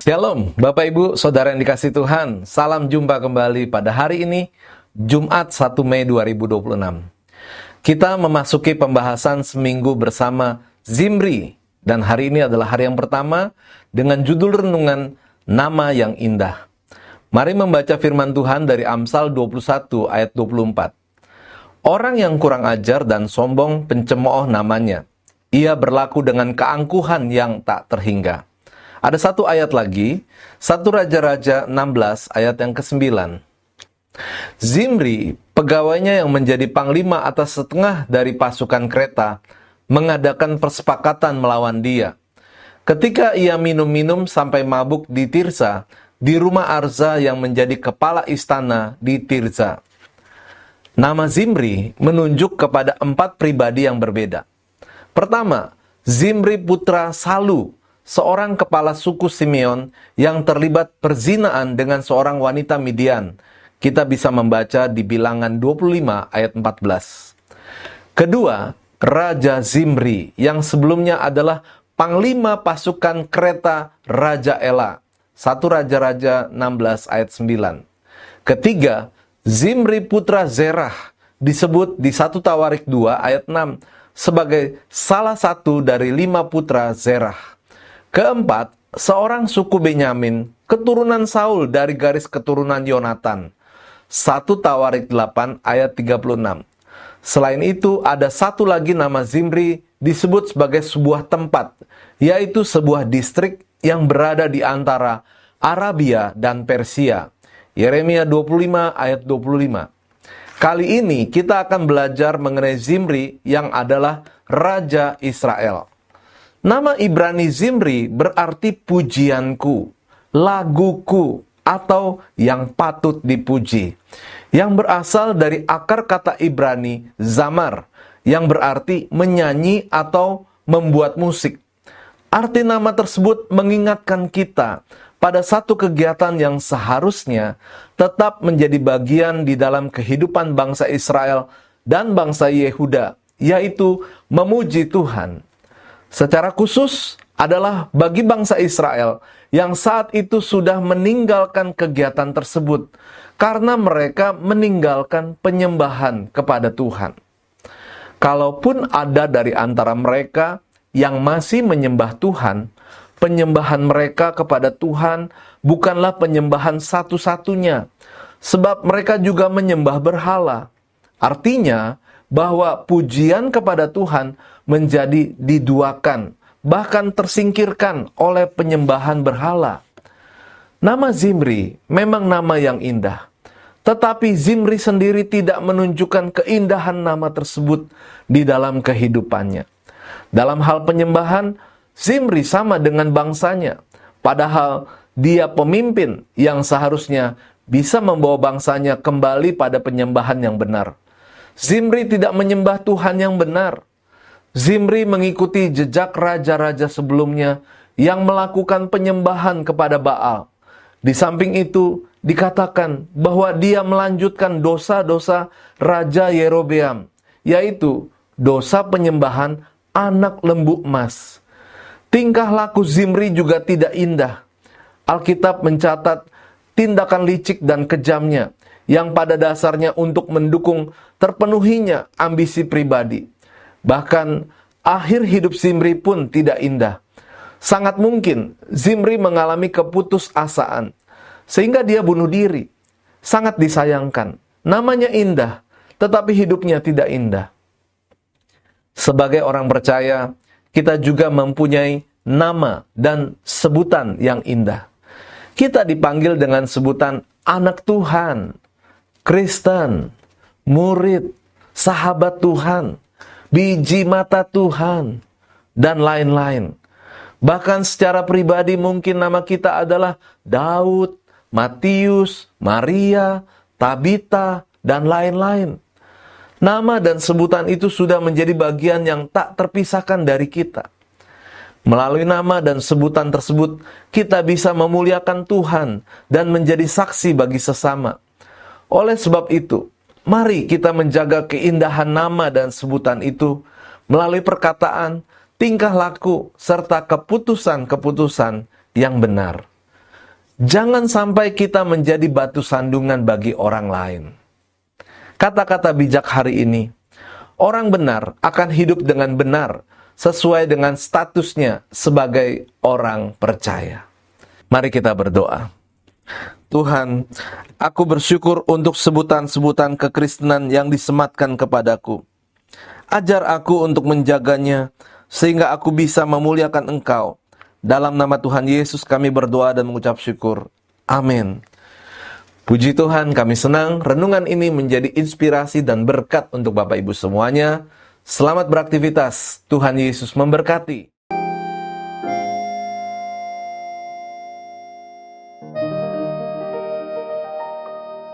Shalom, Bapak Ibu, Saudara yang dikasihi Tuhan. Salam jumpa kembali pada hari ini, Jumat 1 Mei 2026. Kita memasuki pembahasan seminggu bersama Zimri. Dan hari ini adalah hari yang pertama dengan judul renungan Nama yang Indah. Mari membaca firman Tuhan dari Amsal 21 ayat 24. Orang yang kurang ajar dan sombong pencemooh namanya. Ia berlaku dengan keangkuhan yang tak terhingga. Ada satu ayat lagi, 1 Raja-Raja 16 ayat yang ke-9. Zimri, pegawainya yang menjadi panglima atas setengah dari pasukan kereta, mengadakan persepakatan melawan dia. Ketika ia minum-minum sampai mabuk di Tirza, di rumah Arza yang menjadi kepala istana di Tirza. Nama Zimri menunjuk kepada 4 pribadi yang berbeda. Pertama, Zimri putra Salu, seorang kepala suku Simeon yang terlibat perzinaan dengan seorang wanita Midian. Kita bisa membaca di Bilangan 25 ayat 14. Kedua, Raja Zimri yang sebelumnya adalah panglima pasukan kereta Raja Ela. 1 Raja-Raja 16 ayat 9. Ketiga, Zimri putra Zerah disebut di 1 Tawarik 2 ayat 6 sebagai salah satu dari 5 putra Zerah. Keempat, seorang suku Benyamin, keturunan Saul dari garis keturunan Yonatan. 1 Tawarik 8 ayat 36. Selain itu, ada satu lagi nama Zimri disebut sebagai sebuah tempat, yaitu sebuah distrik yang berada di antara Arabia dan Persia. Yeremia 25 ayat 25. Kali ini kita akan belajar mengenai Zimri yang adalah Raja Israel. Nama Ibrani Zimri berarti pujianku, laguku, atau yang patut dipuji. Yang berasal dari akar kata Ibrani zamar, yang berarti menyanyi atau membuat musik. Arti nama tersebut mengingatkan kita pada satu kegiatan yang seharusnya tetap menjadi bagian di dalam kehidupan bangsa Israel dan bangsa Yehuda, yaitu memuji Tuhan. Secara khusus adalah bagi bangsa Israel yang saat itu sudah meninggalkan kegiatan tersebut karena mereka meninggalkan penyembahan kepada Tuhan. Kalaupun ada dari antara mereka yang masih menyembah Tuhan, penyembahan mereka kepada Tuhan bukanlah penyembahan satu-satunya, sebab mereka juga menyembah berhala. Artinya, bahwa pujian kepada Tuhan menjadi diduakan, bahkan tersingkirkan oleh penyembahan berhala. Nama Zimri memang nama yang indah, tetapi Zimri sendiri tidak menunjukkan keindahan nama tersebut di dalam kehidupannya. Dalam hal penyembahan, Zimri sama dengan bangsanya, padahal dia pemimpin yang seharusnya bisa membawa bangsanya kembali pada penyembahan yang benar. Zimri tidak menyembah Tuhan yang benar. Zimri mengikuti jejak raja-raja sebelumnya yang melakukan penyembahan kepada Baal. Di samping itu, dikatakan bahwa dia melanjutkan dosa-dosa Raja Yerobeam, yaitu dosa penyembahan anak lembu emas. Tingkah laku Zimri juga tidak indah. Alkitab mencatat tindakan licik dan kejamnya, yang pada dasarnya untuk mendukung terpenuhinya ambisi pribadi. Bahkan akhir hidup Zimri pun tidak indah. Sangat mungkin Zimri mengalami keputusasaan sehingga dia bunuh diri. Sangat disayangkan. Namanya indah, tetapi hidupnya tidak indah. Sebagai orang percaya, kita juga mempunyai nama dan sebutan yang indah. Kita dipanggil dengan sebutan anak Tuhan, Kristen, murid, sahabat Tuhan, biji mata Tuhan, dan lain-lain. Bahkan secara pribadi mungkin nama kita adalah Daud, Matius, Maria, Tabita, dan lain-lain. Nama dan sebutan itu sudah menjadi bagian yang tak terpisahkan dari kita. Melalui nama dan sebutan tersebut, kita bisa memuliakan Tuhan dan menjadi saksi bagi sesama. Oleh sebab itu, mari kita menjaga keindahan nama dan sebutan itu melalui perkataan, tingkah laku, serta keputusan-keputusan yang benar. Jangan sampai kita menjadi batu sandungan bagi orang lain. Kata-kata bijak hari ini, orang benar akan hidup dengan benar sesuai dengan statusnya sebagai orang percaya. Mari kita berdoa. Tuhan, aku bersyukur untuk sebutan-sebutan kekristenan yang disematkan kepadaku. Ajar aku untuk menjaganya, sehingga aku bisa memuliakan Engkau. Dalam nama Tuhan Yesus kami berdoa dan mengucap syukur. Amin. Puji Tuhan, kami senang renungan ini menjadi inspirasi dan berkat untuk Bapak Ibu semuanya. Selamat beraktivitas, Tuhan Yesus memberkati.